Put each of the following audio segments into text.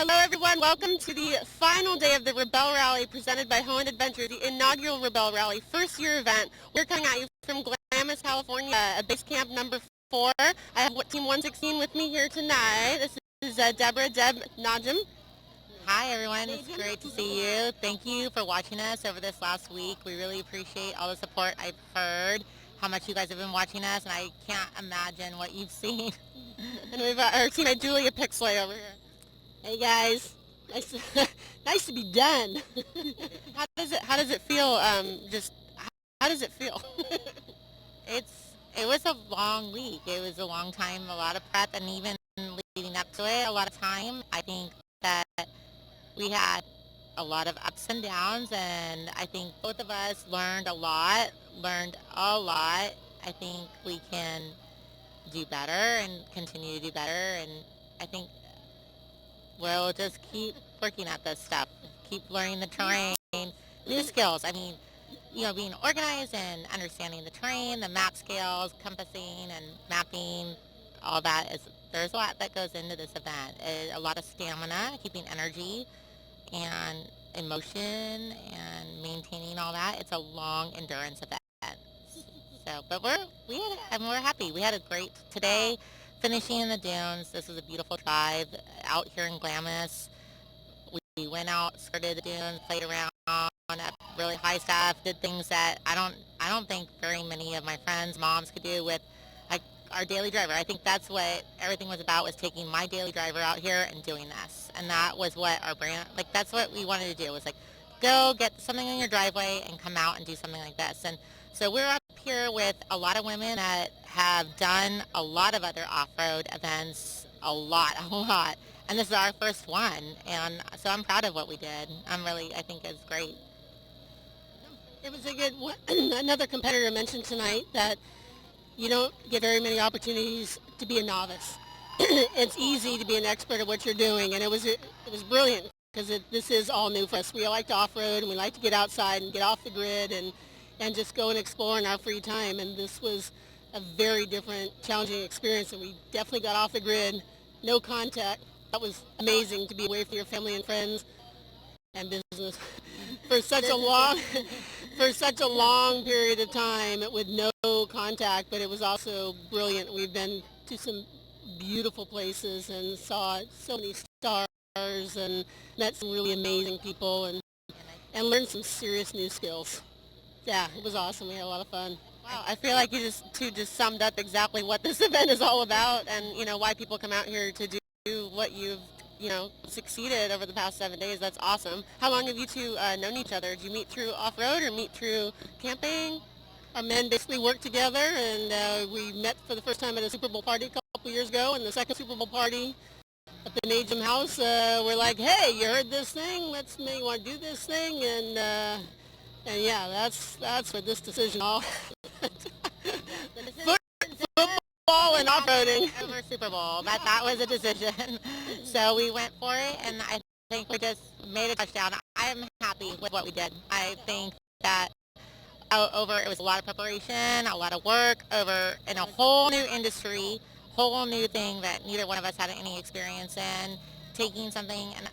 Hello everyone, welcome to the final day of the Rebelle Rally presented by Holland Adventure, the inaugural Rebelle Rally, first year event. We're coming at you from Glamis, California, base camp number 4. I have Team 116 with me here tonight. This is Deborah, Deb, Najim. Hi everyone, it's great to see you. Thank you for watching us over this last week. We really appreciate all the support. I've heard how much you guys have been watching us, and I can't imagine what you've seen. And we've got our teammate Julia Pixley over here. Hey guys, nice to be done. How does it feel? How does it feel? It was a long week. It was a long time, a lot of prep, and even leading up to it, a lot of time. I think that we had a lot of ups and downs, and I think both of us learned a lot. I think we can do better and continue to do better, and I think we'll just keep working at this stuff, keep learning the terrain, new skills. I mean, being organized and understanding the terrain, the map scales, compassing and mapping, all that is, there's a lot that goes into this event. A lot of stamina, keeping energy and emotion and maintaining all that. It's a long endurance event. So, but we're happy. We had a great today, finishing in the dunes. This was a beautiful drive out here in Glamis. We went out, skirted the dunes, played around at really high stuff, did things that I don't think very many of my friends, moms could do with like our daily driver. I think that's what everything was about, was taking my daily driver out here and doing this. And that was what our brand, like that's what we wanted to do, was like go get something in your driveway and come out and do something like this. And so we're up here with a lot of women that have done a lot of other off-road events, a lot. And this is our first one, and so I'm proud of what we did. I think it's great. It was a good one. Another competitor mentioned tonight that you don't get very many opportunities to be a novice. It's easy to be an expert at what you're doing, and it was brilliant because this is all new for us. We like to off-road, and we like to get outside and get off the grid and just go and explore in our free time. And this was a very different, challenging experience, and we definitely got off the grid, no contact. That was amazing to be away from your family and friends and business for such a long period of time with no contact. But it was also brilliant. We've been to some beautiful places and saw so many stars and met some really amazing people and learned some serious new skills. Yeah, it was awesome. We had a lot of fun. Wow, I feel like you just summed up exactly what this event is all about, and why people come out here to do what you've succeeded over the past 7 days. That's awesome. How long have you two known each other? Did you meet through off-road or meet through camping? Our men basically worked together, and we met for the first time at a Super Bowl party a couple years ago. And the second Super Bowl party at the Najim house, we're like, hey, you heard this thing? Let's maybe want to do this thing, and yeah, that's where this decision all. Football and off-roading over Super Bowl. That was a decision. So we went for it, and I think we just made a touchdown. I'm happy with what we did. I think that it was a lot of preparation, a lot of work over in a whole new industry, whole new thing that neither one of us had any experience in, taking something. And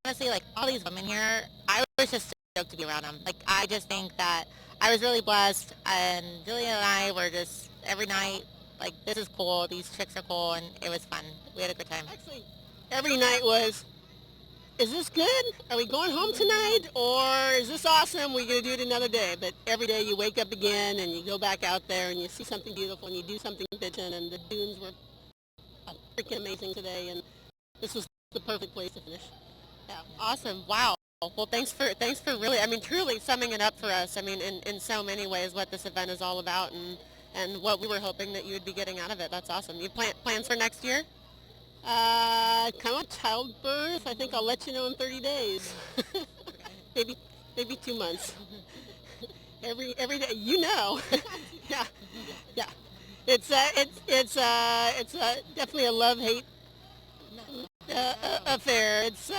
honestly, like all these women here, I was just stoked to be around them. Like I just think that I was really blessed, and Julia and I were just every night like, this is cool, these chicks are cool, and it was fun. We had a good time. Actually, every night was, is this good? Are we going home tonight? Or is this awesome? We're going to do it another day. But every day you wake up again and you go back out there and you see something beautiful and you do something bitchin', and the dunes were freaking amazing today, and this was the perfect place to finish. Yeah, awesome. Wow. Well, thanks for really, truly summing it up for us. In so many ways what this event is all about, and what we were hoping that you would be getting out of it. That's awesome. You plans for next year? Kind of childbirth. I think I'll let you know in 30 days. maybe 2 months. every day, yeah, yeah. It's definitely a love-hate affair. It's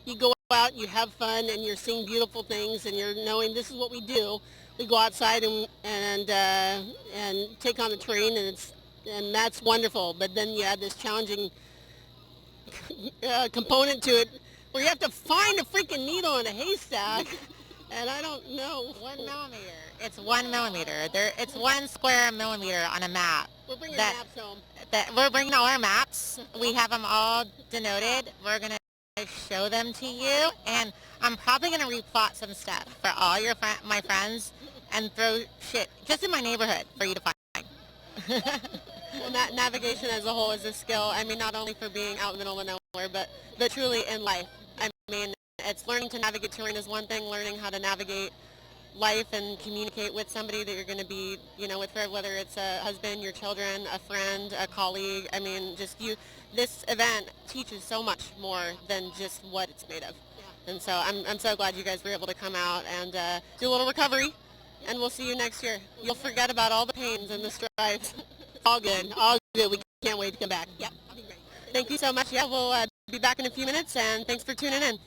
you go out, you have fun, and you're seeing beautiful things, and you're knowing this is what we do. We go outside and take on the terrain, and that's wonderful. But then you have this challenging component to it where you have to find a freaking needle in a haystack. And I don't know. 1 millimeter. It's 1 millimeter. It's 1 square millimeter on a map. We're bringing maps home. We're bringing all our maps. We have them all denoted. We're going to show them to you. And I'm probably going to replot some stuff for all my friends and throw shit just in my neighborhood for you to find. Well, navigation as a whole is a skill. I mean, not only for being out in the middle of nowhere, but truly in life. I mean, it's learning to navigate terrain is one thing, learning how to navigate life and communicate with somebody that you're going to be, with, whether it's a husband, your children, a friend, a colleague. I mean, this event teaches so much more than just what it's made of. Yeah. And so I'm so glad you guys were able to come out and do a little recovery, and we'll see you next year. You'll forget about all the pains and the strides. All good. All good. We can't wait to come back. Yep. I'll be great. Thank you so much. Yeah, we'll be back in a few minutes, and thanks for tuning in.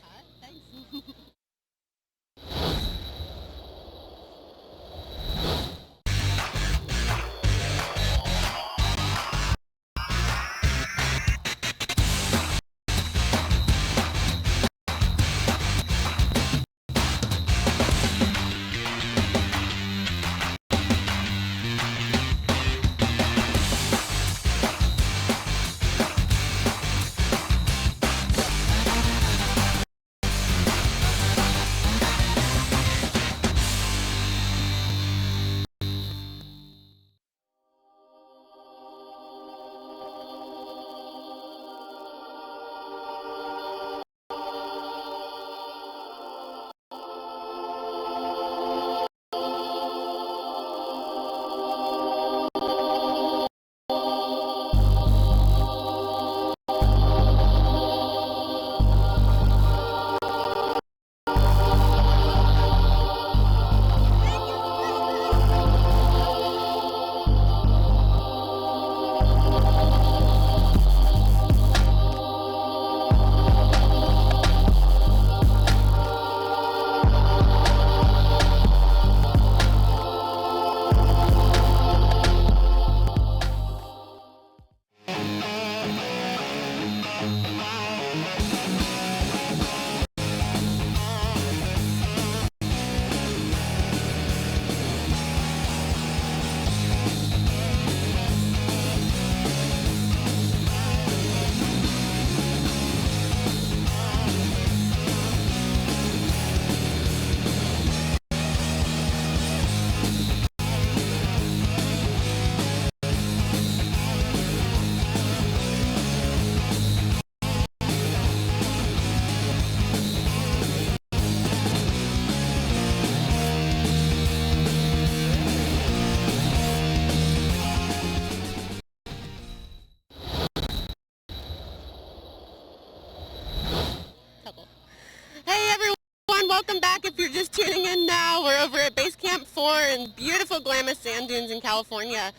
Welcome back. If you're just tuning in now, we're over at Base Camp 4 in beautiful Glamis sand dunes in California.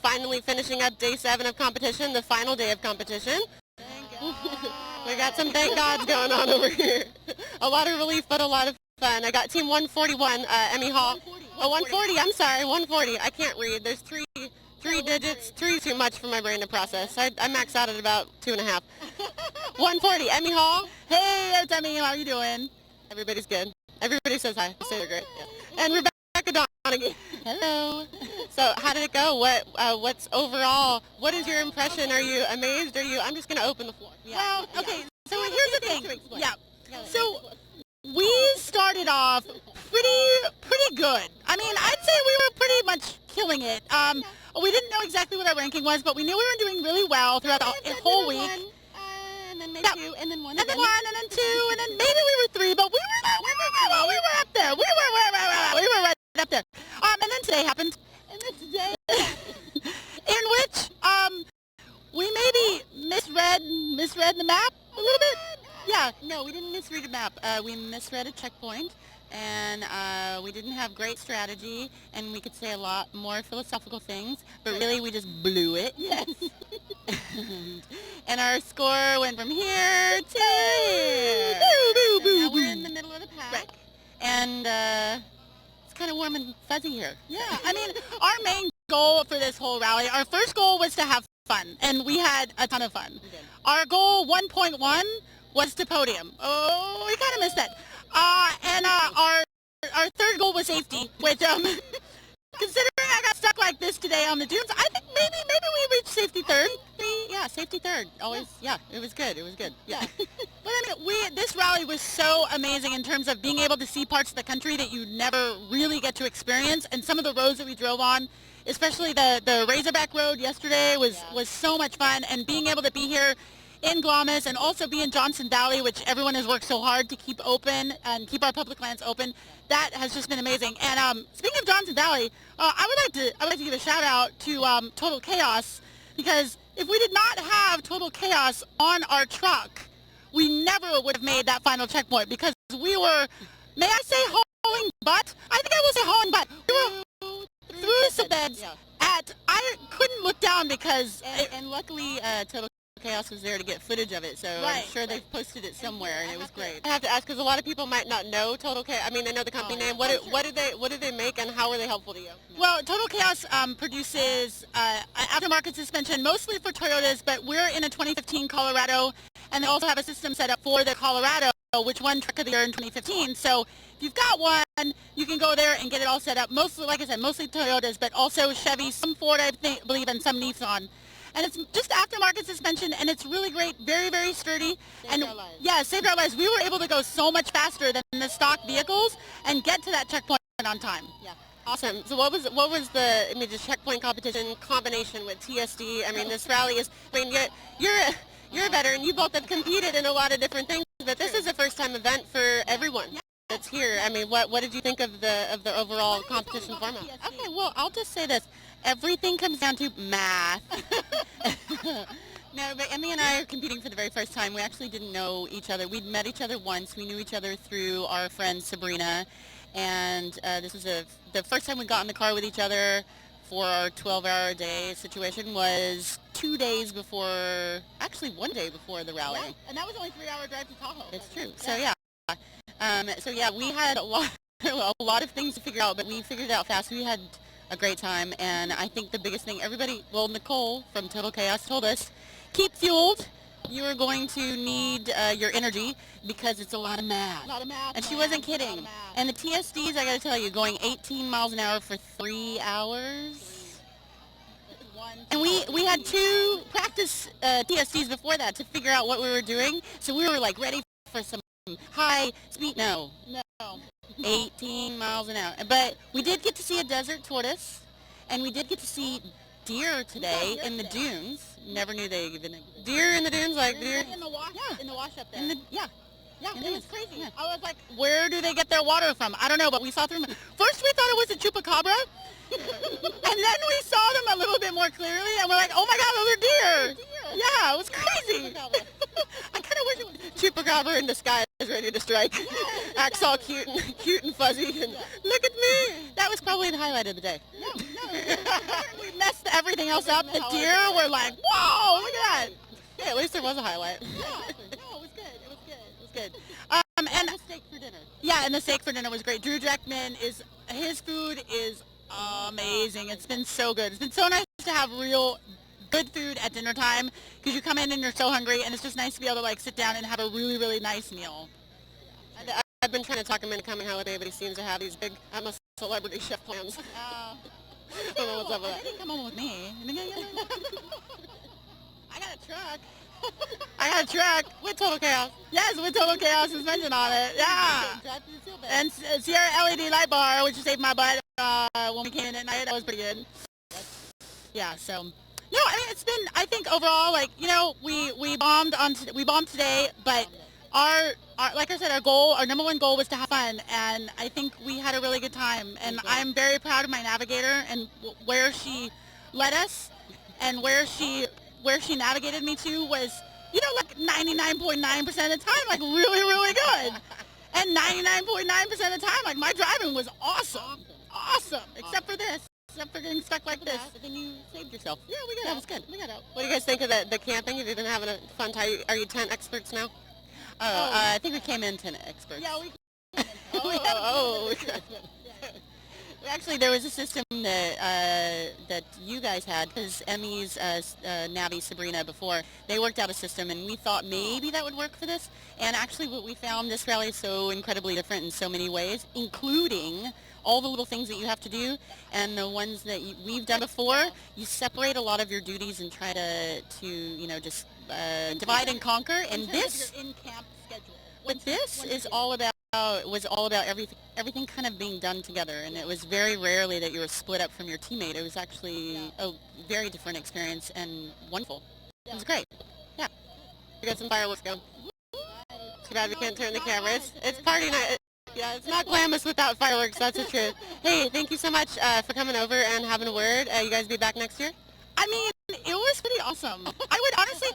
Finally finishing up day 7 of competition, the final day of competition. Thank God. We got some thank gods going on over here. A lot of relief, but a lot of fun. I got team 141, Emmy Hall. 140, I'm sorry, 140. I can't read. There's three digits, three too much for my brain to process. I max out at about 2.5. 140, Emmy Hall. Hey, it's Emmy. How are you doing? Everybody's good. Everybody says hi. Say they're great. Yeah. And Rebecca Donaghy. Hello. So how did it go? What's overall? What is your impression? Are you amazed? I'm just going to open the floor. Yeah. Well, okay. So here's the thing. Yeah. So we started off pretty good. I mean, I'd say we were pretty much killing it. We didn't know exactly what our ranking was, but we knew we were doing really well throughout the whole week. And then maybe 2, and then 1, and then 1, and then 2, and then maybe we were 3, but we were up there. We were right up there. And then today happened. And then today, in which we maybe misread the map a little bit. Yeah. No, we didn't misread a map. We misread a checkpoint, and we didn't have great strategy, and we could say a lot more philosophical things, but really we just blew it. Yes. And our score went from here to here. Now we're in the middle of the pack. Right. And it's kind of warm and fuzzy here. Yeah. I mean, our main goal for this whole rally, our first goal was to have fun, and we had a ton of fun. Our goal 1.1 was to podium. Oh, we kind of missed that. And our third goal was safety, which considering I got stuck like this today on the dunes, I think maybe we reached safety third. Safety third. Always, it was good. It was good. Yeah. But I mean, this rally was so amazing in terms of being able to see parts of the country that you never really get to experience, and some of the roads that we drove on, especially the Razorback Road yesterday was so much fun, and being able to be here in Glamis and also be in Johnson Valley, which everyone has worked so hard to keep open and keep our public lands open, that has just been amazing. And speaking of Johnson Valley, I would like to give a shout out to Total Chaos, because if we did not have Total Chaos on our truck, we never would have made that final checkpoint, because we were, may I say hauling butt? I think I will say hauling butt. We were through some beds I couldn't look down because, and luckily Total Chaos was there to get footage of it, so I'm sure they posted it somewhere, and it was great. I have to ask, because a lot of people might not know Total Chaos. I mean, they know the company name. What did they make, and how were they helpful to you? Well, Total Chaos produces aftermarket suspension, mostly for Toyotas, but we're in a 2015 Colorado, and they also have a system set up for the Colorado, which won Truck of the Year in 2015. So if you've got one, you can go there and get it all set up. Mostly, like I said, mostly Toyotas, but also Chevy, some Ford, I believe, and some Nissan. And it's just aftermarket suspension, and it's really great, very, very sturdy. Saved our lives. We were able to go so much faster than the stock vehicles and get to that checkpoint on time. Yeah. Awesome. So what was the checkpoint competition combination with TSD? I mean, this rally is, I mean, you're a veteran. You both have competed in a lot of different things, but this is a first-time event for everyone that's here. I mean, what did you think of the overall competition format? Okay, well, I'll just say this. Everything comes down to math. No, but Emmy and I are competing for the very first time. We actually didn't know each other. We'd met each other once. We knew each other through our friend Sabrina, and this was the first time we got in the car with each other for our 12-hour day situation was 2 days before, actually 1 day before the rally. Yeah, and that was only a 3-hour drive to Tahoe. It's true. So we had a lot of things to figure out, but we figured it out fast. We had a great time, and I think the biggest thing, Nicole from Total Chaos told us, keep fueled. You are going to need your energy, because it's a lot of math. A lot of math. And she wasn't kidding. And the TSDs, I got to tell you, going 18 miles an hour for 3 hours. And we had 2 practice TSDs before that to figure out what we were doing. So we were like ready for some high speed. No. 18 miles an hour. But we did get to see a desert tortoise, and we did get to see deer today in the dunes. Never knew they even existed. Deer in the dunes, like deer? In the wash, in the wash up there. Yeah, it was crazy. Yeah. I was like, where do they get their water from? I don't know, but we saw through them. First we thought it was a chupacabra, and then we saw them a little bit more clearly, and we're like, oh my God, those are deer. Yeah, it was crazy. I kind of wish it was chupacabra in disguise, ready to strike. Acts all cute and fuzzy, and look at me. That was probably the highlight of the day. No. We messed everything else up. The deer were like, whoa, look at that. Yeah, at least there was a highlight. Yeah, no, it was good. It was good. And the steak for dinner. Yeah, and the steak for dinner was great. Drew Jackman his food is amazing. It's been so good. It's been so nice to have real good food at dinner time, because you come in and you're so hungry, and it's just nice to be able to like sit down and have a really, really nice meal. I've been trying to talk him into coming holiday, but he seems to have these big, I'm a celebrity chef plans. I don't know what's up with that. He didn't come home with me. I got a truck with Total Chaos. Yes, with Total Chaos suspension on it. Yeah. And Sierra LED light bar, which saved my butt when we came in at night. That was pretty good. Yeah, so. No, I mean, it's been, I think overall, like, we bombed today, but our like I said, our number one goal was to have fun, and I think we had a really good time, and I'm very proud of my navigator and where she led us, and where she navigated me to was, like 99.9% of the time, like really, really good. And 99.9% of the time, like my driving was awesome, except for this. Except for getting stuck like this. But then you saved yourself. Yeah, we got out. That was good. We got out. What do you guys think of the camping? Have you been having a fun time? Are you tent experts now? I think we came in tent experts. Yeah, we. Actually, there was a system that you guys had because Emmy's Navi Sabrina before they worked out a system, and we thought maybe that would work for this. And actually, what we found this rally is so incredibly different in so many ways, including all the little things that you have to do, and the ones that we've done before. You separate a lot of your duties and try to just divide and conquer. And this Your in-camp schedule. but this is all about was all about everything kind of being done together, and it was very rarely that you were split up from your teammate. It was actually a very different experience and wonderful. It was great. Yeah. We got some fireworks going. Too bad we can't turn the cameras. It's party night. Yeah, it's not glamorous without fireworks, that's the truth. Hey, thank you so much for coming over and having a word. You guys be back next year? I mean, it was pretty awesome. I would honestly,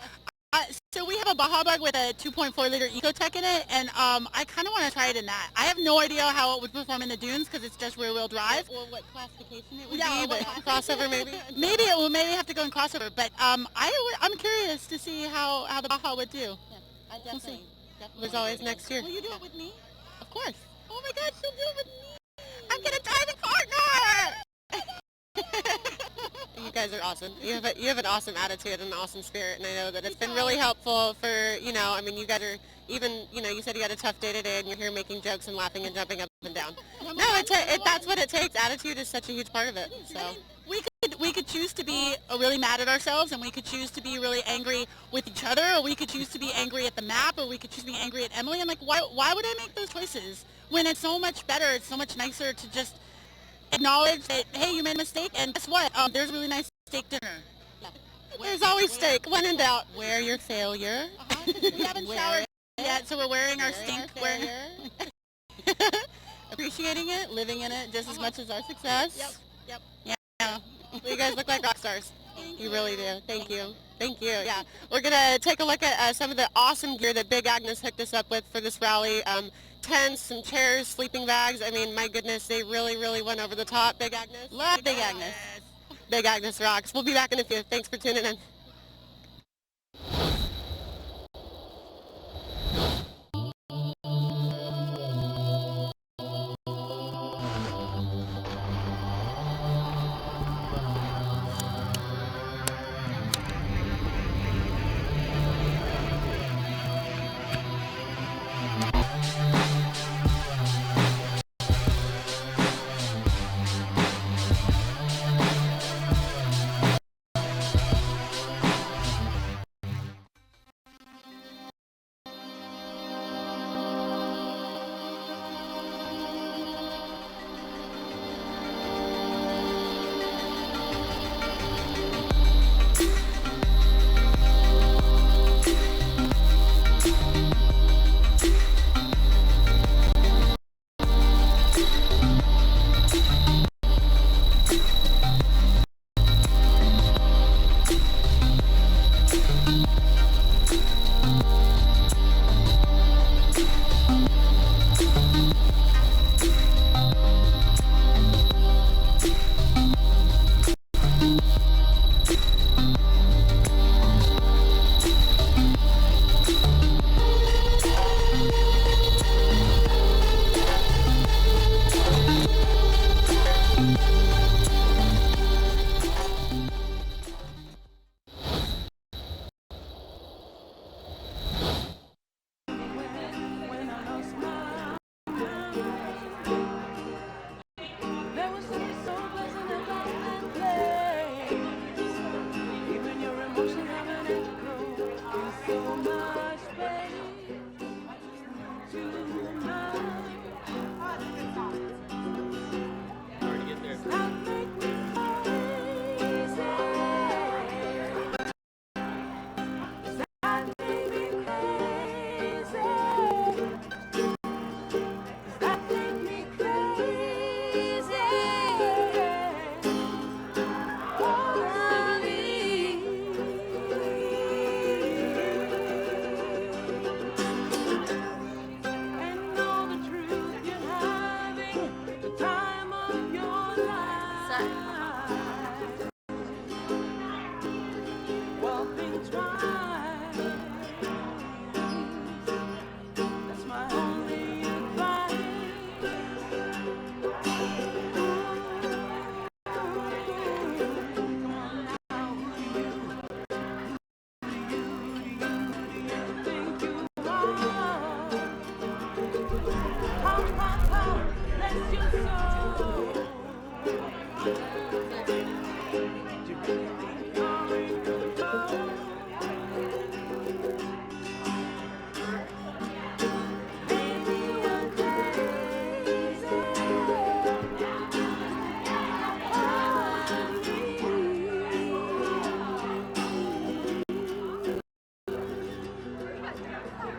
so we have a Baja Bug with a 2.4 liter Ecotech in it, and I kind of want to try it in that. I have no idea how it would perform in the dunes because it's just rear wheel drive. Or what classification it would Be, but crossover maybe? Maybe it will maybe have to go in crossover, but I'm curious to see how the Baja would do. Yeah, I definitely. There's always next year. Will you do it with me? Of course. Oh my gosh, you'll do it with me. I'm gonna drive a partner. You guys are awesome. You have an awesome attitude and an awesome spirit, and I know that it's been really helpful for, I mean, you guys are even, you said you had a tough day today, and you're here making jokes and laughing and jumping up and down. No, that's what it takes. Attitude is such a huge part of it. So We could choose to be really mad at ourselves, and we could choose to be really angry with each other, or we could choose to be angry at the map, or we could choose to be angry at Emily. I'm like, why would I make those choices when it's so much better, it's so much nicer to just acknowledge that, hey, you made a mistake, and guess what? There's a really nice steak dinner. there's always steak, when in doubt. Wear your failure. We haven't showered yet, so we're wearing our stink. Appreciating it, living in it just as much as our success. Yep. Yeah. You guys look like rock stars. You really do. Thank you. Thank you. Yeah. We're going to take a look at some of the awesome gear that Big Agnes hooked us up with for this rally. Tents, some chairs, sleeping bags. I mean, my goodness, they really, really went over the top. Big Agnes. Love Big Agnes. Big Agnes rocks. We'll be back in a few. Thanks for tuning in.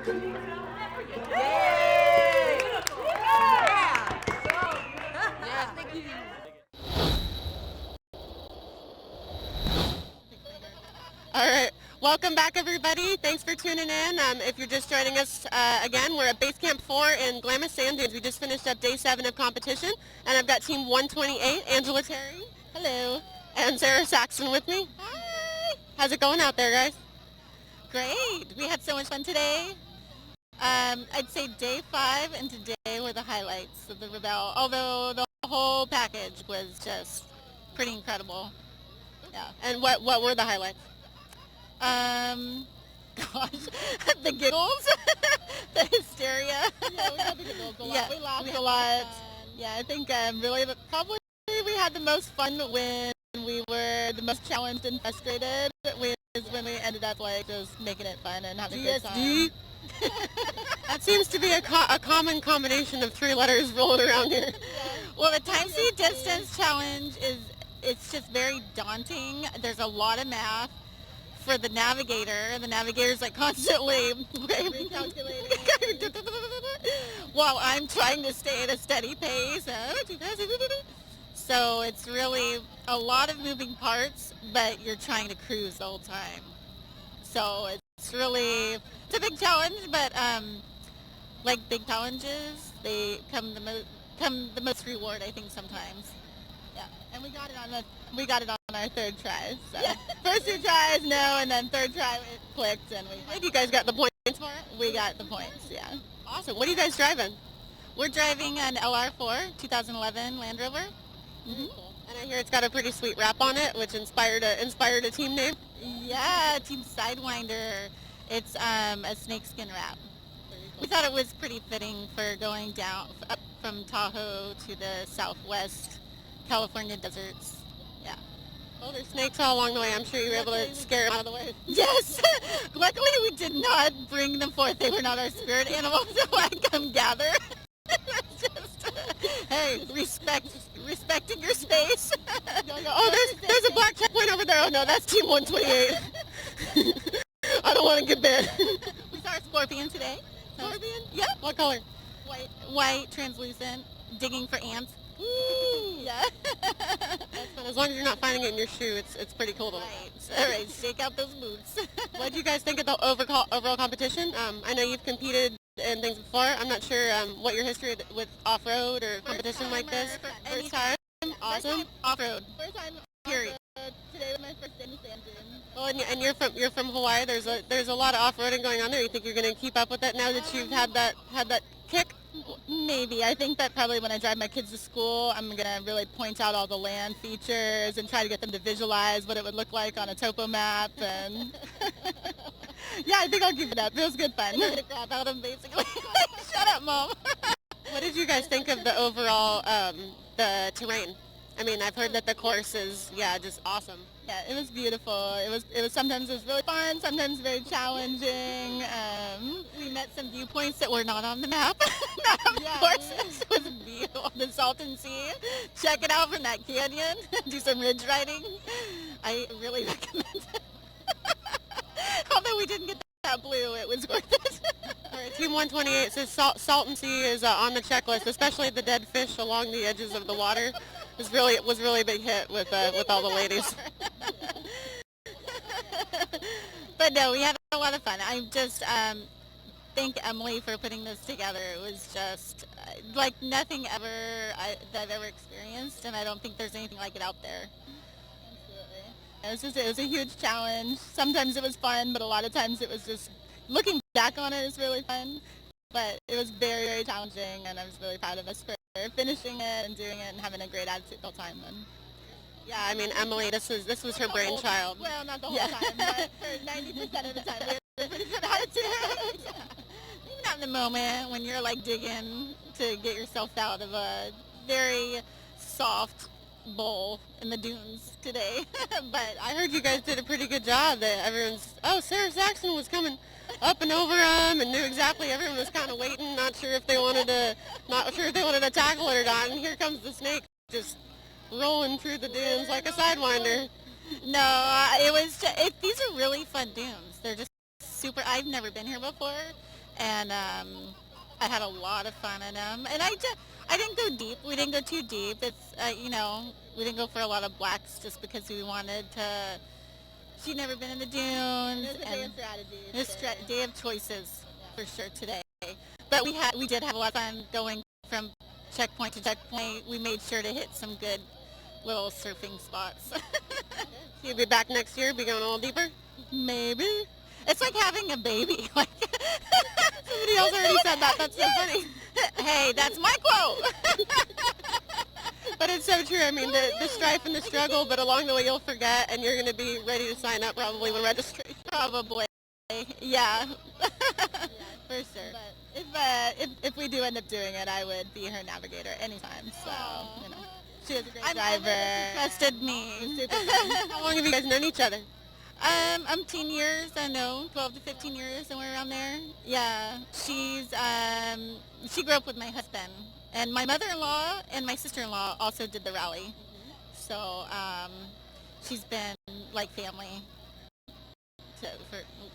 All right. Welcome back, everybody. Thanks for tuning in. If you're just joining us again, we're at Base Camp 4 in Glamis Sand Dunes. We just finished up day 7 of competition, and I've got Team 128, Angela Terry. Hello. And Sarah Saxon with me. Hi. How's it going out there, guys? Great. We had so much fun today. I'd say day 5 and today were the highlights of the Rebelle, although the whole package was just pretty incredible. Yeah. And what were the highlights? Gosh, the giggles, the hysteria. Yeah, we had the giggles a lot. Yeah, we laughed we a had lot. fun. Yeah, I think really probably we had the most fun when we were the most challenged and frustrated. Was when we ended up like just making it fun and having a good time. That seems to be a common combination of 3 letters rolling around here. Well, the time speed distance challenge it's just very daunting. There's a lot of math for the navigator. The navigator's like constantly recalculating while I'm trying to stay at a steady pace. So it's really a lot of moving parts, but you're trying to cruise the whole time. So it's a big challenge, but like big challenges, they come the most reward, I think, sometimes. Yeah, and we got it on our 3rd try. So Yeah. first 2 tries, no, and then 3rd try it clicked, and You guys got the points for it? we got the points. Yeah. Awesome. What are you guys driving? We're driving an LR4 2011 Land Rover. And I hear it's got a pretty sweet wrap on it, which inspired a team name. Yeah, Team Sidewinder. It's a snakeskin wrap. We thought it was pretty fitting for going down up from Tahoe to the southwest California deserts. Yeah. Oh, there's snakes all along the way. I'm sure you were able to scare them out of the way. Yes. Luckily, we did not bring them forth. They were not our spirit animals, so I come gather. Just, hey, respecting your space. Oh, there's a black checkpoint over there. Oh no, that's Team 128. I don't want to get bit. We saw a scorpion today. Scorpion? Yeah. What color? White, translucent, digging for ants. Yeah. That's fun. As long as you're not finding it in your shoe, it's pretty cool to look. Right. All right, shake out those boots. What do you guys think of the overall competition? I know you've competed in things before. I'm not sure what your history with off-road or competition like this. First time? Awesome. Off-road. First time. Period. Today was my first day in the sand dune. Well, and you're from Hawaii. There's a lot of off-roading going on there. You think you're going to keep up with that now that you've had that kick? Maybe. I think that probably when I drive my kids to school, I'm going to really point out all the land features and try to get them to visualize what it would look like on a topo map. And yeah, I think I'll keep it up. It was good fun. Get a crap out of them, basically. Shut up, Mom. What did you guys think of the overall the terrain? I mean, I've heard that the course is just awesome. Yeah, it was beautiful. It was sometimes it was really fun, sometimes very challenging. We met some viewpoints that were not on the map. Of course, this was beautiful. The Salton Sea. Check it out from that canyon. Do some ridge riding. I really recommend it. Although we didn't get that blue, it was worth it. All right, Team 128 says Salton Sea is on the checklist, especially the dead fish along the edges of the water. It was really a big hit with all the ladies. But no, we had a lot of fun. I just thank Emily for putting this together. It was just like nothing ever that I've ever experienced, and I don't think there's anything like it out there. It was a huge challenge. Sometimes it was fun, but a lot of times it was just looking back on it is really fun. But it was very, very challenging, and I was really proud of us for finishing it and doing it and having a great attitude the whole time. And yeah, I mean, Emily, this was her brainchild. Well, not the whole time, but for 90% of the time, we had a pretty good attitude. Even out in the moment when you're like digging to get yourself out of a very soft bowl in the dunes today. But I heard you guys did a pretty good job. That Sarah Saxon was coming up and over them and knew exactly. Everyone was kind of waiting, not sure if they wanted to tackle it or not. And here comes the snake just rolling through the dunes like a sidewinder. No, these are really fun dunes. They're just super. I've never been here before, and I had a lot of fun in them. And I didn't go deep. We didn't go too deep. It's we didn't go for a lot of blacks just because we wanted to. She'd never been in the dunes. It's a day of strategy. Day of choices for sure today. But we did have a lot of fun going from checkpoint to checkpoint. We made sure to hit some good little surfing spots. You'll be back next year, be going a little deeper? Maybe. It's like having a baby. Like somebody else already said that. That's so funny. Hey, that's my quote. But it's so true. I mean, the strife and the struggle, but along the way you'll forget, and you're going to be ready to sign up probably when registration. Probably. Yeah. For sure. But if we do end up doing it, I would be her navigator anytime. So, she was a great driver. Trusted me. How long have you guys known each other? I'm 10 years, I know, 12 to 15 years, somewhere around there. Yeah, she grew up with my husband, and my mother-in-law and my sister-in-law also did the rally. So, she's been like family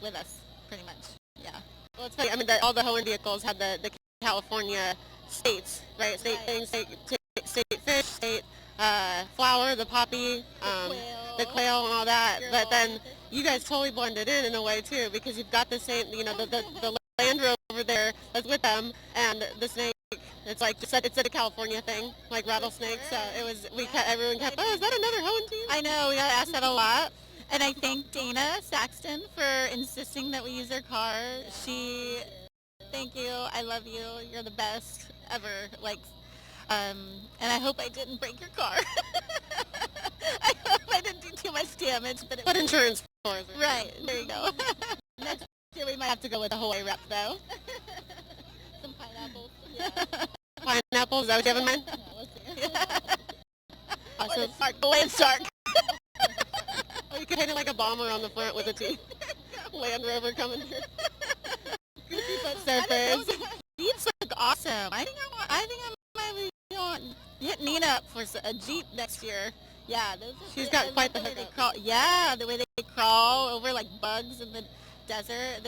with us, pretty much, yeah. Well, it's funny, I mean, all the Hoenn vehicles had the California states, right? State things, state fish, state flower, the poppy, the quail and all that. But then you guys totally blended in a way too, because you've got the same, the Land Rover there that's with them, and the snake. It's like it's a California thing, like rattlesnakes. So it was everyone kept, oh, is that another Hoenn team? I know, we got asked that a lot. And I thank Dana Saxton for insisting that we use her car. Thank you, I love you, you're the best ever. Like, and I hope I didn't break your car. I hope I didn't do too much damage. But insurance for it. Right, there you go. Next year we might have to go with a Hawaii rep though. Some pineapples. Yeah. Pineapples, is that what you have in mind? No, let's see. Awesome. The land shark. Or you could hit it like a bomber on the front with a T. Land Rover coming through. Goofy foot surfers. Jeeps look awesome. I think I might be hit Nina up for a Jeep next year. Yeah, she's got quite the hookup. The way they crawl over like bugs in the desert.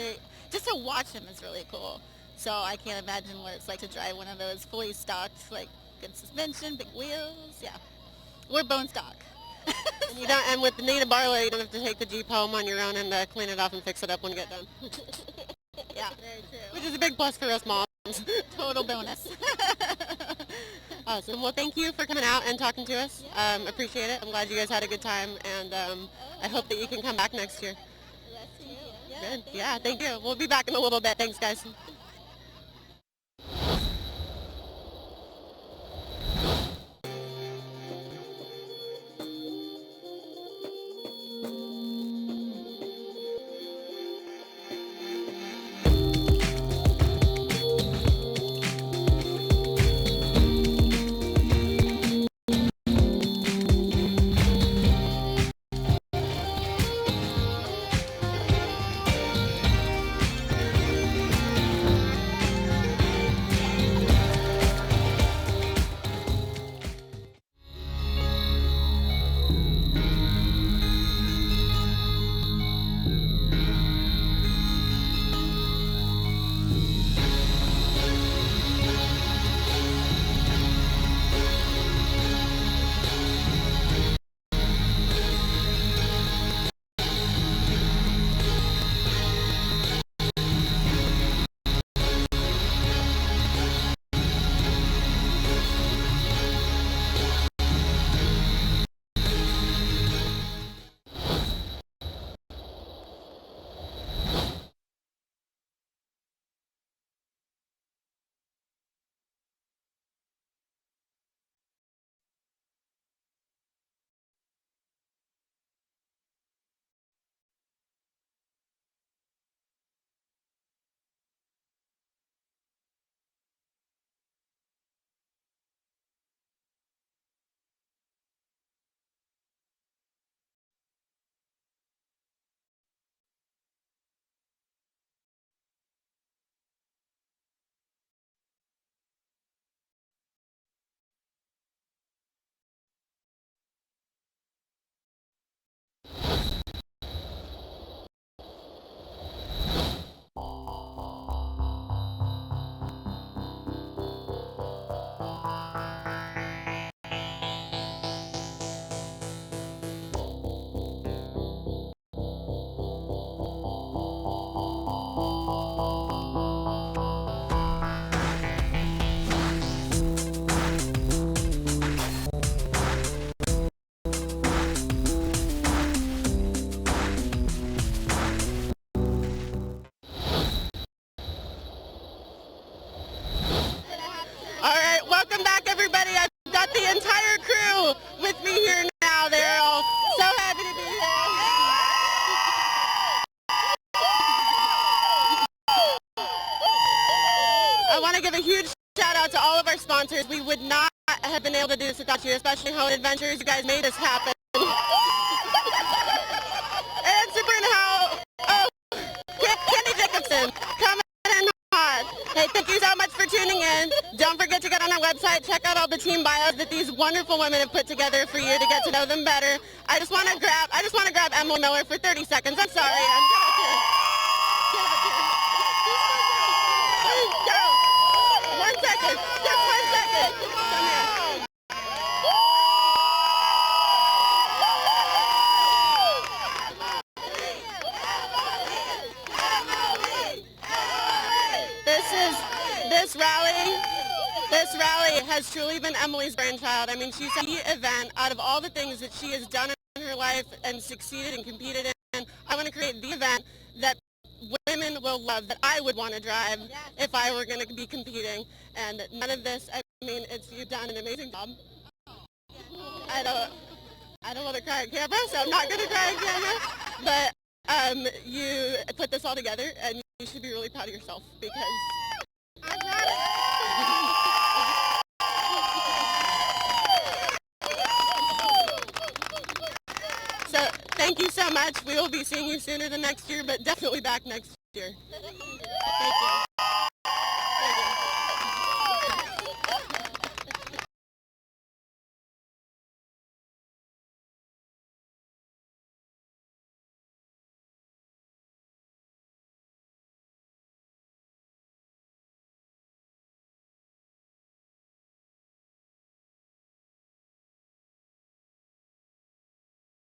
Just to watch them is really cool. So I can't imagine what it's like to drive one of those fully stocked, like good suspension, big wheels. Yeah, we're bone stock. And with the Nina Barlow, you don't have to take the Jeep home on your own and clean it off and fix it up when you get done. Yeah, very true. Which is a big plus for us moms. Total bonus. Awesome. Well, thank you for coming out and talking to us. Appreciate it. I'm glad you guys had a good time, and I hope that you can come back next year. Good. Yeah, thank you. We'll be back in a little bit. Thanks, guys. want to give a huge shout out to all of our sponsors. We would not have been able to do this without you, especially Hone Adventures. You guys made this happen. And Super and How. Oh, Candy Jacobson, coming in hot. Hey, thank you so much for tuning in. Don't forget to get on our website, check out all the team bios that these wonderful women have put together for you to get to know them better. I just want to grab Emily Miller for 30 seconds. I'm sorry. Get up here. Girl, 1 second. Just 1 second. Come here. This rally has truly been Emily's brainchild. I mean, she's a key event out of all the things that she has done in her life and succeeded and competed in. I want to create the event that women will love, that I would want to drive if I were going to be competing. And none of this, I mean, you've done an amazing job. I don't want to cry on camera, so I'm not going to cry on camera. But you put this all together, and you should be really proud of yourself because I'm proud of you. So thank you so much. We will be seeing you sooner than next year, but definitely back next year. Thank you.